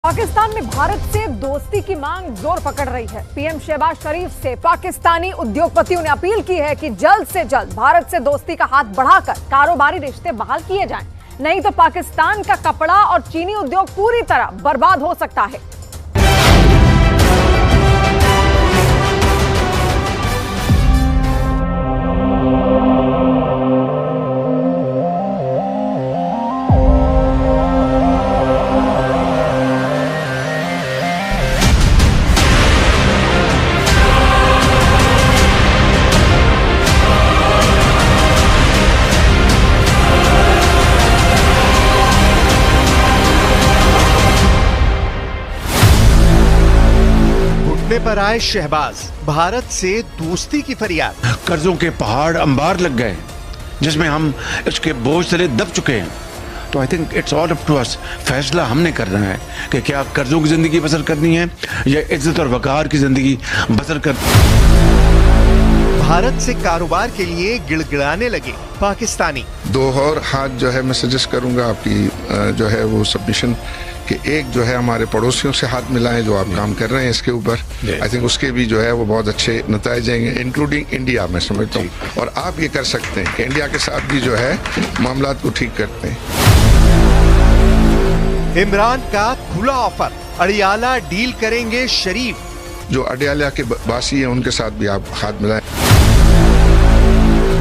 पाकिस्तान में भारत से दोस्ती की मांग जोर पकड़ रही है। पीएम शहबाज शरीफ से पाकिस्तानी उद्योगपतियों ने अपील की है कि जल्द से जल्द भारत से दोस्ती का हाथ बढ़ाकर कारोबारी रिश्ते बहाल किए जाएं, नहीं तो पाकिस्तान का कपड़ा और चीनी उद्योग पूरी तरह बर्बाद हो सकता है। पर आए शहबाज, भारत से दोस्ती की फरियाद। कर्जों के पहाड़ अंबार लग गए जिसमें हम इसके बोझ तले दब चुके हैं। तो I think it's all up to us. फैसला हमने करना है कि क्या कर्जों की जिंदगी बसर करनी है या इज्जत और वकार की जिंदगी बसर कर। भारत से कारोबार के लिए गिड़गिड़ाने लगे पाकिस्तानी। दो और हाथ जो है मैं सजेस्ट करूंगा आपकी जो है वो सबमिशन कि एक जो है हमारे पड़ोसियों से हाथ मिलाएं जो आप काम कर रहे हैं इसके ऊपर। आई थिंक उसके भी जो है वो बहुत अच्छे नतीजे आएंगे, इंक्लूडिंग इंडिया मैं समझता हूँ। और आप ये कर सकते हैं कि इंडिया के साथ भी जो है मामला को ठीक करते हैं। इमरान का खुला ऑफर, अड़ियाला डील करेंगे शरीफ। जो अडयाला के बासी हैं उनके साथ भी आप हाथ मिलाएं।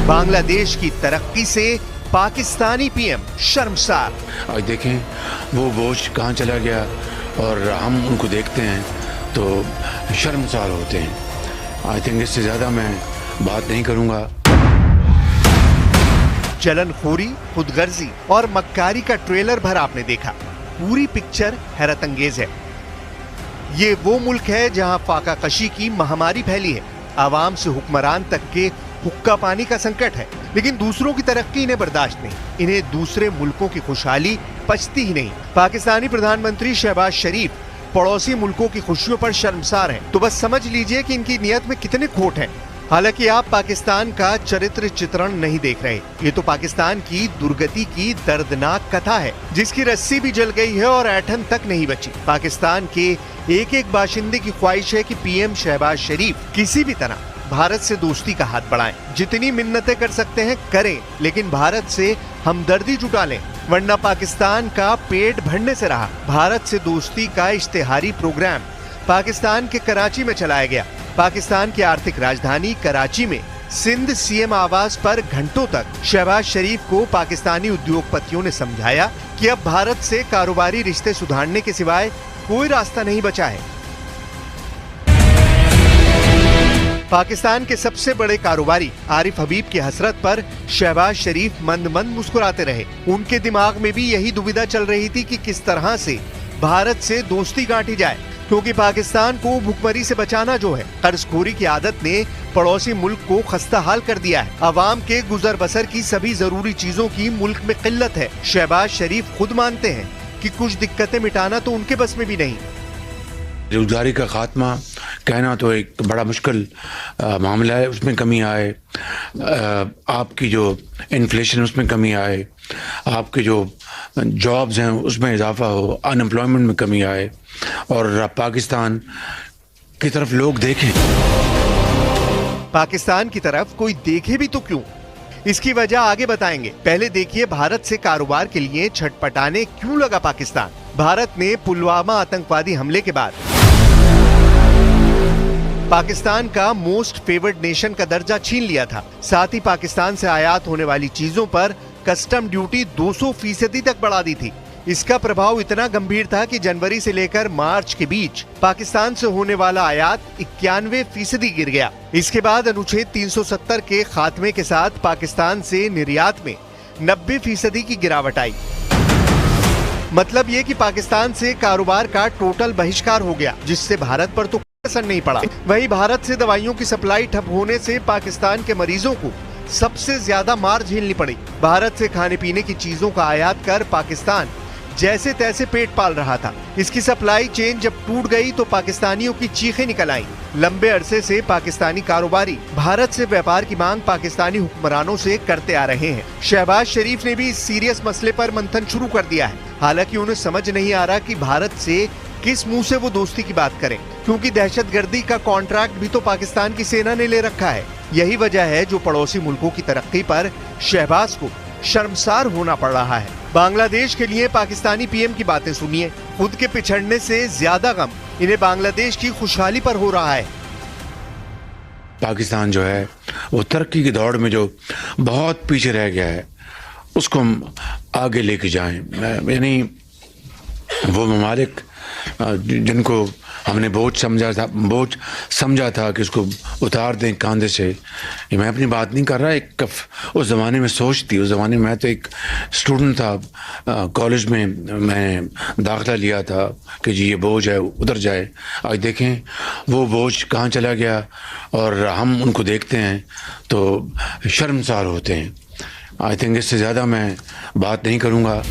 बांग्लादेश की तरक्की से पाकिस्तानी पीएम शर्मसार। आज देखें वो बोझ कहाँ चला गया और हम उनको देखते हैं तो शर्मसार होते हैं। आई थिंक इससे ज्यादा मैं बात नहीं करूंगा। जलनखोरी, खुदगर्जी और मक्कारी का ट्रेलर भर आपने देखा। पूरी पिक्चर हैरत अंगेज है। ये वो मुल्क है जहां फाका कशी की महामारी फैली है। आवाम से हुक्मरान तक के हुक्का पानी का संकट है, लेकिन दूसरों की तरक्की इन्हें बर्दाश्त नहीं। इन्हें दूसरे मुल्कों की खुशहाली पचती ही नहीं। पाकिस्तानी प्रधानमंत्री शहबाज शरीफ पड़ोसी मुल्कों की खुशियों पर शर्मसार हैं, तो बस समझ लीजिए कि इनकी नियत में कितने खोट हैं। हालांकि आप पाकिस्तान का चरित्र चित्रण नहीं देख रहे, ये तो पाकिस्तान की दुर्गति की दर्दनाक कथा है, जिसकी रस्सी भी जल गई है और ऐठन तक नहीं बची। पाकिस्तान के एक एक बाशिंदे की ख्वाहिश है कि पीएम शहबाज शरीफ किसी भी तरह भारत से दोस्ती का हाथ बढ़ाएं। जितनी मिन्नतें कर सकते हैं करें, लेकिन भारत से हमदर्दी जुटा लें, वरना पाकिस्तान का पेट भरने से रहा। भारत से दोस्ती का इश्तिहारी प्रोग्राम पाकिस्तान के कराची में चलाया गया। पाकिस्तान की आर्थिक राजधानी कराची में सिंध सीएम आवास पर घंटों तक शहबाज शरीफ को पाकिस्तानी उद्योगपतियों ने समझाया कि अब भारत से कारोबारी रिश्ते सुधारने के सिवाय कोई रास्ता नहीं बचा है। पाकिस्तान के सबसे बड़े कारोबारी आरिफ हबीब की हसरत पर शहबाज शरीफ मंद मंद मुस्कुराते रहे। उनके दिमाग में भी यही दुविधा चल रही थी कि किस तरह से भारत से दोस्ती गांठी जाए, क्योंकि पाकिस्तान को भुखमरी से बचाना जो है, कर्जखोरी की आदत ने पड़ोसी मुल्क को खस्ता हाल कर दिया है। अवाम के गुजर बसर की सभी जरूरी चीजों की मुल्क में किल्लत है। शहबाज शरीफ खुद मानते हैं कि कुछ दिक्कतें मिटाना तो उनके बस में भी नहीं। बेरोजगारी का खात्मा कहना तो एक बड़ा मुश्किल मामला है, उसमें कमी आए। आपकी जो इन्फ्लेशन उसमें कमी आए, आपके जो जॉब्स हैं उसमें इजाफा हो, अनएम्प्लॉयमेंट में कमी आए और पाकिस्तान की तरफ लोग देखें। पाकिस्तान की तरफ कोई देखे भी तो क्यों, इसकी वजह आगे बताएंगे। पहले देखिए भारत से कारोबार के लिए छटपटाने क्यों लगा पाकिस्तान। भारत ने पुलवामा आतंकवादी हमले के बाद पाकिस्तान का मोस्ट फेवर्ड नेशन का दर्जा छीन लिया था। साथ ही पाकिस्तान से आयात होने वाली चीजों पर कस्टम ड्यूटी 200% तक बढ़ा दी थी। इसका प्रभाव इतना गंभीर था कि जनवरी से लेकर मार्च के बीच पाकिस्तान से होने वाला आयात 91% गिर गया। इसके बाद अनुच्छेद 370 के खात्मे के साथ पाकिस्तान से निर्यात में 90% की गिरावट आई। मतलब ये कि पाकिस्तान से कारोबार का टोटल बहिष्कार हो गया, जिससे भारत पर तो असर नहीं पड़ा। वहीं भारत से दवाइयों की सप्लाई ठप होने से पाकिस्तान के मरीजों को सबसे ज्यादा मार झेलनी पड़ी। भारत से खाने पीने की चीजों का आयात कर पाकिस्तान जैसे तैसे पेट पाल रहा था। इसकी सप्लाई चेन जब टूट गई तो पाकिस्तानियों की चीखें निकल आईं। लंबे अरसे से पाकिस्तानी कारोबारी भारत से व्यापार की मांग पाकिस्तानी हुक्मरानों से करते आ रहे हैं। शहबाज शरीफ ने भी इस सीरियस मसले पर मंथन शुरू कर दिया है। हालांकि उन्हें समझ नहीं आ रहा कि भारत से किस मुंह से वो दोस्ती की बात करें, क्योंकि दहशतगर्दी का कॉन्ट्रैक्ट भी तो पाकिस्तान की सेना ने ले रखा है। यही वजह है जो पड़ोसी मुल्कों की तरक्की पर शहबाज को शर्मसार होना पड़ रहा है। बांग्लादेश के लिए पाकिस्तानी पीएम की बातें सुनिए। खुद के पिछड़ने से ज्यादा गम इन्हें बांग्लादेश की खुशहाली पर हो रहा है। पाकिस्तान जो है वो तरक्की की दौड़ में जो बहुत पीछे रह गया है, उसको हम आगे लेके जाएं। यानी वो ममालिक जिनको हमने बोझ समझा था कि उसको उतार दें कांधे से। ये मैं अपनी बात नहीं कर रहा, उस ज़माने में सोच थी। उस ज़माने में मैं तो एक स्टूडेंट था, कॉलेज में मैं दाखिला लिया था कि जी ये बोझ है उधर जाए। आज देखें वो बोझ कहाँ चला गया और हम उनको देखते हैं तो शर्मसार होते हैं। आई थिंक इससे ज़्यादा मैं बात नहीं करूँगा।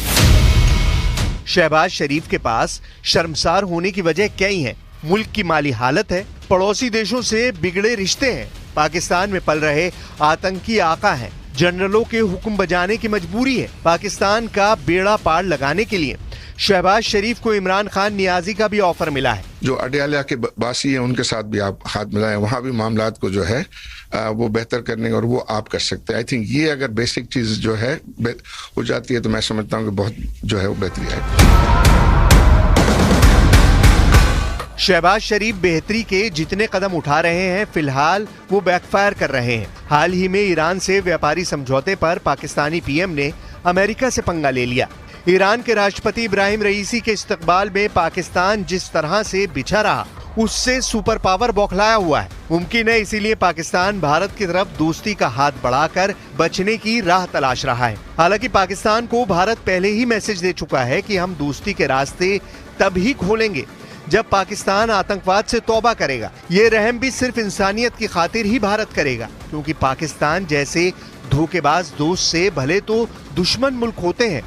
शहबाज शरीफ के पास शर्मसार होने की वजह कई है। मुल्क की माली हालत है, पड़ोसी देशों से बिगड़े रिश्ते हैं, पाकिस्तान में पल रहे आतंकी आका हैं, जनरलों के हुक्म बजाने की मजबूरी है। पाकिस्तान का बेड़ा पार लगाने के लिए शहबाज शरीफ को इमरान खान नियाजी का भी ऑफर मिला है। जो अडयाला के बासी है उनके साथ भी आप हाथ मिलाएं, वहां भी मामलात को जो है वो बेहतर करने और वो आप कर सकते हैं। आई थिंक ये अगर बेसिक चीज जो है हो जाती है तो मैं समझता हूँ कि बहुत जो है वो बेहतरी आएगी। शहबाज शरीफ बेहतरी के जितने कदम उठा रहे हैं, फिलहाल वो बैकफायर कर रहे हैं। हाल ही में ईरान से व्यापारी समझौते पर पाकिस्तानी पीएम ने अमेरिका से पंगा ले लिया। ईरान के राष्ट्रपति इब्राहिम रईसी के इस्तकबाल में पाकिस्तान जिस तरह से बिछा रहा, उससे सुपर पावर बौखलाया हुआ है। मुमकिन है इसीलिए पाकिस्तान भारत की तरफ दोस्ती का हाथ बढ़ाकर बचने की राह तलाश रहा है। हालांकि पाकिस्तान को भारत पहले ही मैसेज दे चुका है कि हम दोस्ती के रास्ते तभी खोलेंगे जब पाकिस्तान आतंकवाद से तौबा करेगा। ये रहम भी सिर्फ इंसानियत की खातिर ही भारत करेगा, क्योंकि पाकिस्तान जैसे धोखेबाज दोस्त से भले तो दुश्मन मुल्क होते हैं,